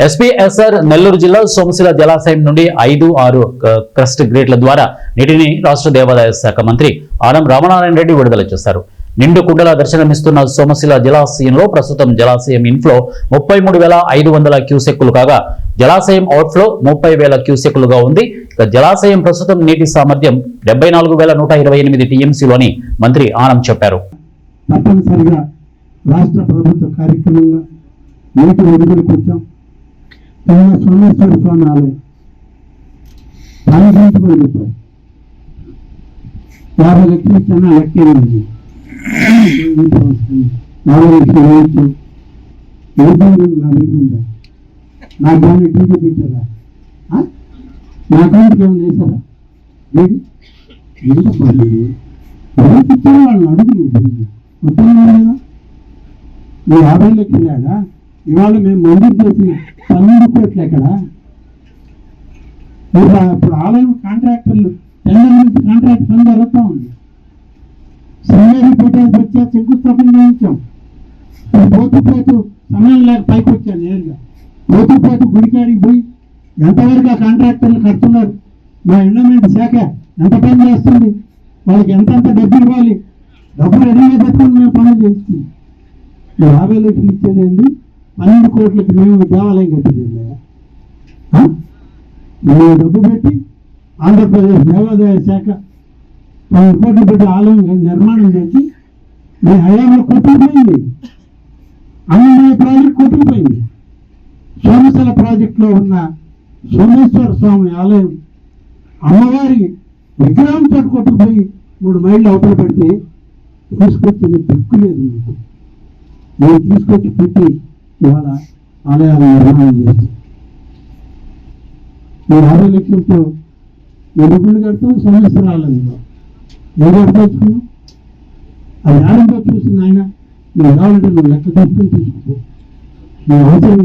SPSR Nellore జిల్లా సోమశిల జలాశయం నుండి 5, 6 క్రస్ట్ గ్రేట్ల ద్వారా నీటిని రాష్ట్ర దేవాదాయ శాఖ మంత్రి ఆనం రామనారాయణ రెడ్డి విడుదల చేశారు. నిండు కుండల దర్శనమిస్తున్న సోమశిల జలాశయంలో ప్రస్తుతం జలాశయం ఇన్ఫ్లో 33,500 క్యూసెక్కులు కాగా జలాశయం అవుట్ఫ్లో 30,000 క్యూసెక్కులుగా ఉంది. జలాశయం ప్రస్తుతం నీటి సామర్థ్యం 74,128 టీఎంసీలు అని మంత్రి ఆనం చెప్పారు. తప్పనిసరిగా రాష్ట్ర ప్రభుత్వ కార్యక్రమంగా నీటి విడుదలకు వచ్చాం. సోమేశ్వర స్వామి ఆలయం పాలించుకొని చెప్పారు. 50 లక్షలు ఇచ్చాను, లెక్కేది 40 లక్షలు వేయచ్చు. నా దగ్గర ఉందా? నాకు దాన్ని టీచర్ పెట్టారా? నా అకౌంట్కి ఏమైనా వేసారా? ఎవరికి ఇచ్చారో వాళ్ళని అడుగు. మొత్తం కదా మీరు 50 లక్షలేదా? ఇవాళ మేము మంజూరు చేసిన 12 కోట్లు ఎక్కడ? ఇప్పుడు ఆలయం కాంట్రాక్టర్లు టెండర్ నుంచి కాంట్రాక్ట్ పని జరుగుతూ ఉంది. శ్రీవారి పెట్టేసి వచ్చా శంకుస్థాపన చేయించాం. పోతూ సమయం లేక పైకి వచ్చాను నేరుగా. పోతూ గుడికాడికి పోయి ఎంతవరకు ఆ కాంట్రాక్టర్లు కడుతున్నారు, మా ఎండోమెంట్ శాఖ ఎంత పని చేస్తుంది, వాళ్ళకి ఎంతంత డబ్బు ఇవ్వాలి, డబ్బు రెడీగా పెట్టుకుని మేము పనులు చేస్తుంది. 50 లక్షలు ఇచ్చేదేంది, 12 కోట్లకి మేము దేవాలయం కట్టేది. మేము డబ్బు పెట్టి ఆంధ్రప్రదేశ్ దేవాదాయ శాఖ 12 కోట్లు పెట్టి ఆలయం నిర్మాణం చేసి మీ హయాంలో కొట్టుకుపోయింది. అన్నమయ్య ప్రాజెక్ట్ కొట్టుకుపోయింది. సోమశిల ప్రాజెక్టులో ఉన్న సోమేశ్వర స్వామి ఆలయం అమ్మవారి విగ్రహంతో కొట్టుకుపోయి 3 మైళ్ళు అవతల పడితే తీసుకొచ్చిన దిక్కు లేదు. మేము తీసుకొచ్చి పెట్టి ఇవాళ ఆలయాలు నిర్మాణం చేస్తాం. మీరు 60 లక్షలతో ఎదుగుళ్ళు కడతాం. సంవత్సరాలలో ఏదో కట్టుకోవచ్చుకున్నాం. అది ఆడంతో చూసిన ఆయన మీరు కావాలంటే నువ్వు లెక్క తీసుకొని తీసుకో. మీ అవసరం